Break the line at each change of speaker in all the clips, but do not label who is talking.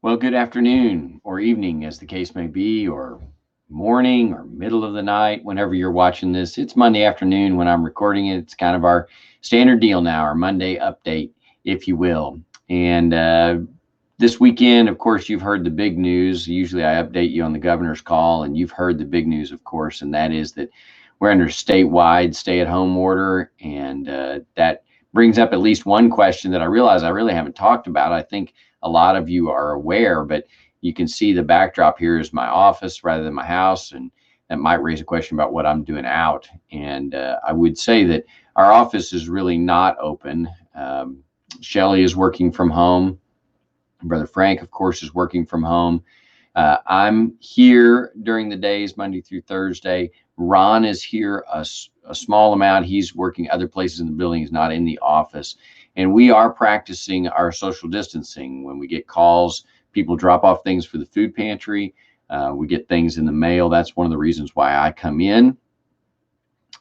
Well, good afternoon or evening, as the case may be, or morning or middle of the night, whenever you're watching this. It's Monday afternoon when I'm recording it. It's kind of our standard deal now, our Monday update, if you will. And this weekend, of course, you've heard the big news. Usually I update you on the governor's call, and you've heard the big news, of course, and that is that we're under statewide stay-at-home order. And that brings up at least one question that I realize I really haven't talked about. I think a lot of you are aware, but you can see the backdrop here is my office rather than my house, and that might raise a question about what I'm doing out. And I would say that our office is really not open. Shelly is working from home. Brother Frank, of course, is working from home. I'm here during the days, Monday through Thursday. Ron is here a small amount. He's working other places in the building. He's not in the office. And we are practicing our social distancing. When we get calls, people drop off things for the food pantry. We get things in the mail. That's one of the reasons why I come in.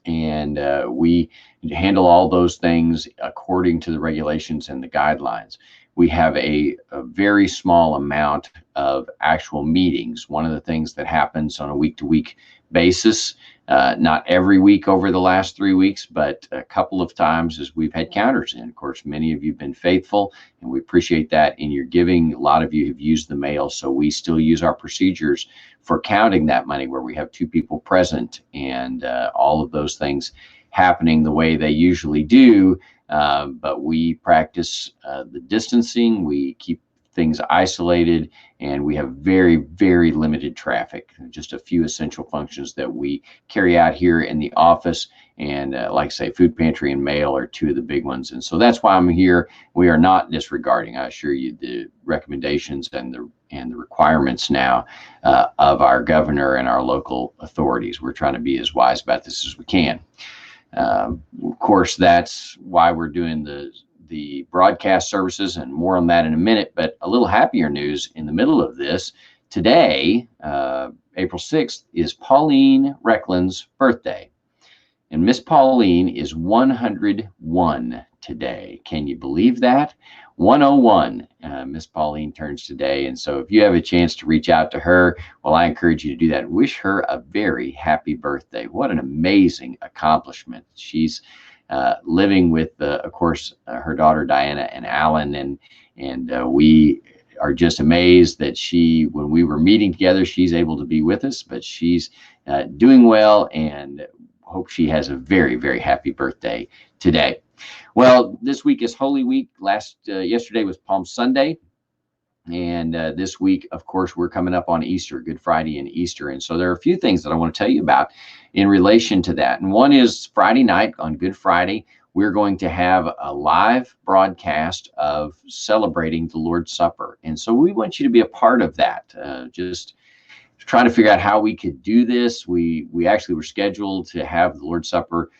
And we handle all those things according to the regulations and the guidelines. We have a very small amount of actual meetings. One of the things that happens on a week-to-week basis, not every week over the last 3 weeks, but a couple of times as we've had counters in. Of course, many of you have been faithful, and we appreciate that in your giving. A lot of you have used the mail, so we still use our procedures for counting that money, where we have two people present and all of those things happening the way they usually do. But we practice the distancing. We keep things isolated, and we have very, very limited traffic. Just a few essential functions that we carry out here in the office. And like I say, food pantry and mail are two of the big ones. And so that's why I'm here. We are not disregarding, I assure you, the recommendations and the requirements now of our governor and our local authorities. We're trying to be as wise about this as we can. Of course, that's why we're doing the broadcast services, and more on that in a minute. But a little happier news in the middle of this. Today, April 6th, is Pauline Recklin's birthday. And Miss Pauline is 101 today. Can you believe that? 101. Miss Pauline turns today. And so if you have a chance to reach out to her, well, I encourage you to do that. Wish her a very happy birthday. What an amazing accomplishment. She's living with, of course, her daughter Diana and Alan, and we are just amazed that when we were meeting together, she's able to be with us, but she's doing well, and hope she has a very, very happy birthday today. Well, this week is Holy Week. Yesterday was Palm Sunday. And this week, of course, we're coming up on Easter, Good Friday and Easter. And so there are a few things that I want to tell you about in relation to that. And one is Friday night on Good Friday, we're going to have a live broadcast of celebrating the Lord's Supper. And so we want you to be a part of that. Just trying to figure out how we could do this. We actually were scheduled to have the Lord's Supper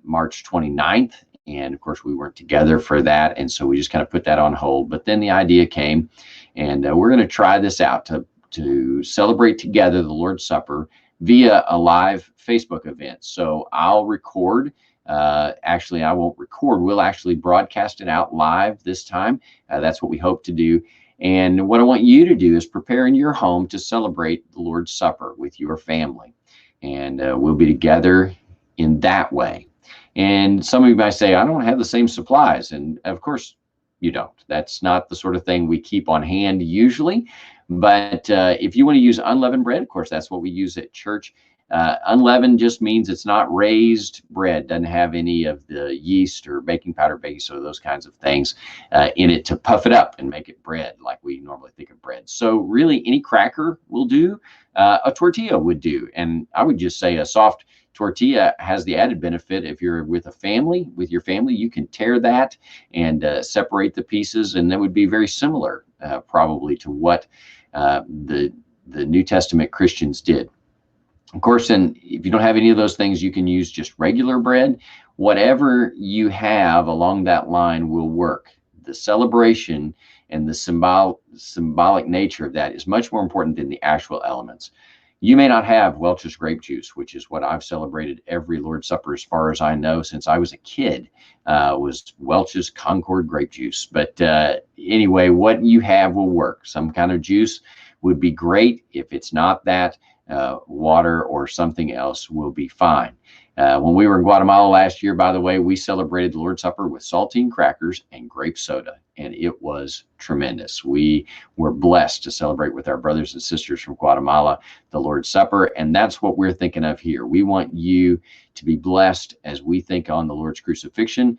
March 29th. And of course, we weren't together for that. And so we just kind of put that on hold. But then the idea came, and we're going to try this out to celebrate together the Lord's Supper via a live Facebook event. So I'll record. Actually, I won't record. We'll actually broadcast it out live this time. That's what we hope to do. And what I want you to do is prepare in your home to celebrate the Lord's Supper with your family. And we'll be together in that way. And some of you might say, I don't have the same supplies. And of course, you don't. That's not the sort of thing we keep on hand usually. But if you want to use unleavened bread, of course, that's what we use at church. Unleavened just means it's not raised bread, doesn't have any of the yeast or baking powder base or those kinds of things in it to puff it up and make it bread like we normally think of bread. So really any cracker will do, a tortilla would do. And I would just say a soft tortilla has the added benefit. If you're with your family, you can tear that and separate the pieces, and that would be very similar probably to what the New Testament Christians did. Of course, and if you don't have any of those things, you can use just regular bread. Whatever you have along that line will work. The celebration and the symbolic nature of that is much more important than the actual elements. You may not have Welch's grape juice, which is what I've celebrated every Lord's Supper, as far as I know, since I was a kid, was Welch's Concord grape juice. But anyway, what you have will work. Some kind of juice would be great. If it's not that, water or something else will be fine. When we were in Guatemala last year, by the way, we celebrated the Lord's Supper with saltine crackers and grape soda, and it was tremendous. We were blessed to celebrate with our brothers and sisters from Guatemala the Lord's Supper, and that's what we're thinking of here. We want you to be blessed as we think on the Lord's crucifixion.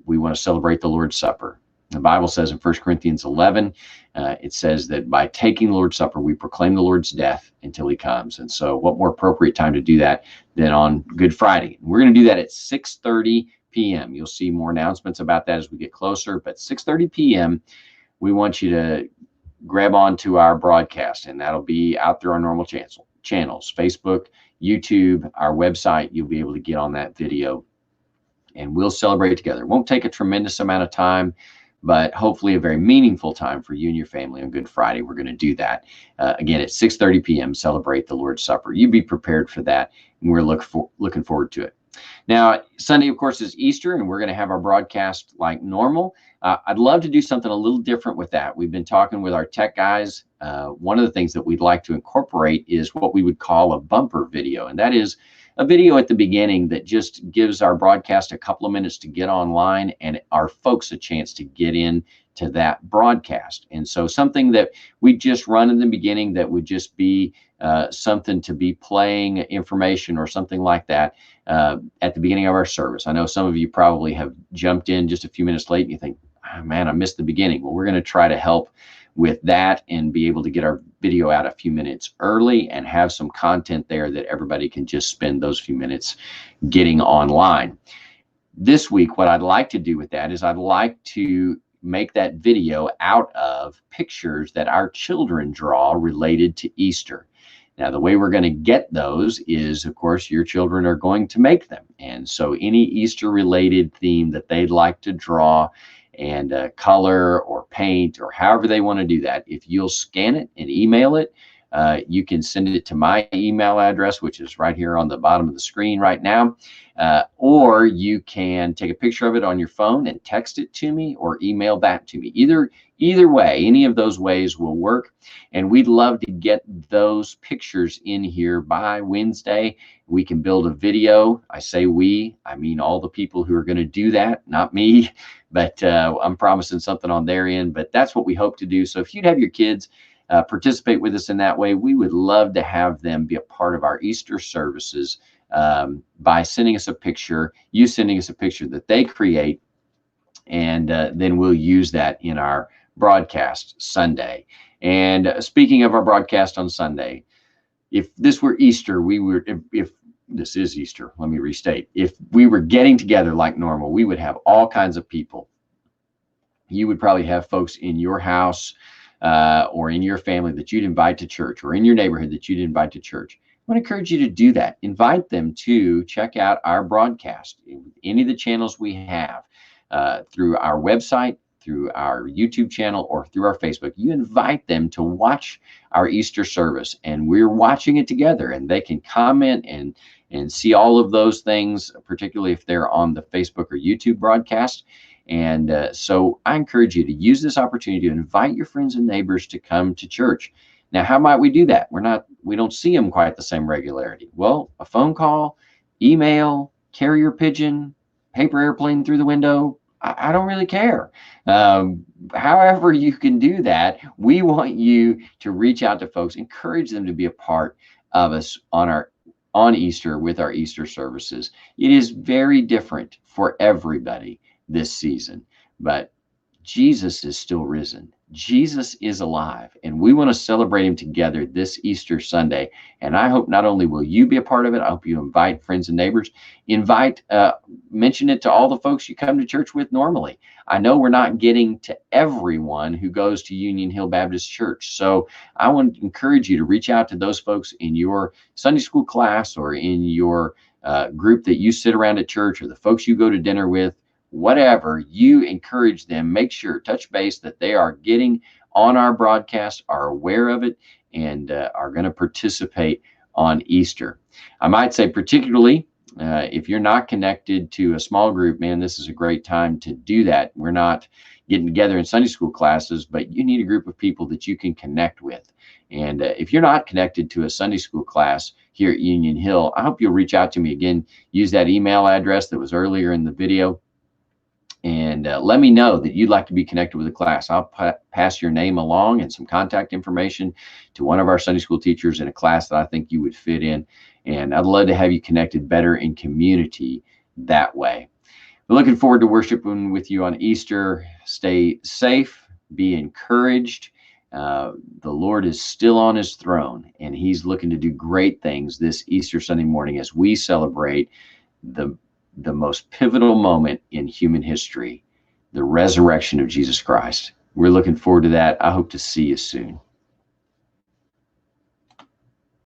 We want to celebrate the Lord's Supper. The Bible says in 1 Corinthians 11, it says that by taking the Lord's Supper, we proclaim the Lord's death until he comes. And so what more appropriate time to do that than on Good Friday? We're going to do that at 6:30 p.m. You'll see more announcements about that as we get closer, but 6:30 p.m., we want you to grab onto our broadcast, and that'll be out through our normal channels, Facebook, YouTube, our website. You'll be able to get on that video, and we'll celebrate together. It won't take a tremendous amount of time, but hopefully a very meaningful time for you and your family on Good Friday. We're going to do that. Again, at 6:30 p.m., celebrate the Lord's Supper. You be prepared for that, and we're looking forward to it. Now, Sunday, of course, is Easter, and we're going to have our broadcast like normal. I'd love to do something a little different with that. We've been talking with our tech guys. One of the things that we'd like to incorporate is what we would call a bumper video, and that is a video at the beginning that just gives our broadcast a couple of minutes to get online and our folks a chance to get in to that broadcast. And so something that we just run in the beginning that would just be something to be playing information or something like that at the beginning of our service. I know some of you probably have jumped in just a few minutes late and you think, oh, man, I missed the beginning. Well, we're going to try to help with that and be able to get our video out a few minutes early and have some content there that everybody can just spend those few minutes getting online. This week, what I'd like to do with that is I'd like to make that video out of pictures that our children draw related to Easter. Now, the way we're going to get those is, of course, your children are going to make them. And so any Easter-related theme that they'd like to draw and color or paint or however they want to do that, if you'll scan it and email it, you can send it to my email address, which is right here on the bottom of the screen right now, or you can take a picture of it on your phone and text it to me or email that to me. Either way, any of those ways will work, and we'd love to get those pictures in here by Wednesday. We can build a video. I say we, I mean all the people who are going to do that, not me, but I'm promising something on their end, but that's what we hope to do. So if you'd have your kids participate with us in that way, we would love to have them be a part of our Easter services by sending us a picture, you sending us a picture that they create, and then we'll use that in our broadcast Sunday. And speaking of our broadcast on Sunday, if this were Easter, if this is Easter, let me restate, if we were getting together like normal, we would have all kinds of people. You would probably have folks in your house or in your family that you'd invite to church, or in your neighborhood that you'd invite to church. I want to encourage you to do that. Invite them to check out our broadcast, any of the channels we have, through our website, through our YouTube channel, or through our Facebook. You invite them to watch our Easter service, and we're watching it together, and they can comment and see all of those things, particularly if they're on the Facebook or YouTube broadcast. And so I encourage you to use this opportunity to invite your friends and neighbors to come to church. Now, how might we do that? We don't see them quite the same regularity. Well, a phone call, email, carrier pigeon, paper airplane through the window, I don't really care. However you can do that, we want you to reach out to folks, encourage them to be a part of us on Easter with our Easter services. It is very different for everybody this season, but Jesus is still risen. Jesus is alive, and we want to celebrate him together this Easter Sunday. And I hope not only will you be a part of it, I hope you invite friends and neighbors, mention it to all the folks you come to church with normally. I know we're not getting to everyone who goes to Union Hill Baptist Church, so I want to encourage you to reach out to those folks in your Sunday school class or in your group that you sit around at church, or the folks you go to dinner with. Whatever, you encourage them, make sure, touch base that they are getting on our broadcast, are aware of it, and are going to participate on Easter. I might say particularly if you're not connected to a small group, man, this is a great time to do that. We're not getting together in Sunday school classes, but you need a group of people that you can connect with. And if you're not connected to a Sunday school class here at Union Hill, I hope you'll reach out to me again. Use that email address that was earlier in the video, and let me know that you'd like to be connected with a class. I'll pass your name along and some contact information to one of our Sunday school teachers in a class that I think you would fit in. And I'd love to have you connected better in community that way. We're looking forward to worshiping with you on Easter. Stay safe, be encouraged. The Lord is still on his throne, and he's looking to do great things this Easter Sunday morning as we celebrate the most pivotal moment in human history, the resurrection of Jesus Christ. We're looking forward to that. I hope to see you soon.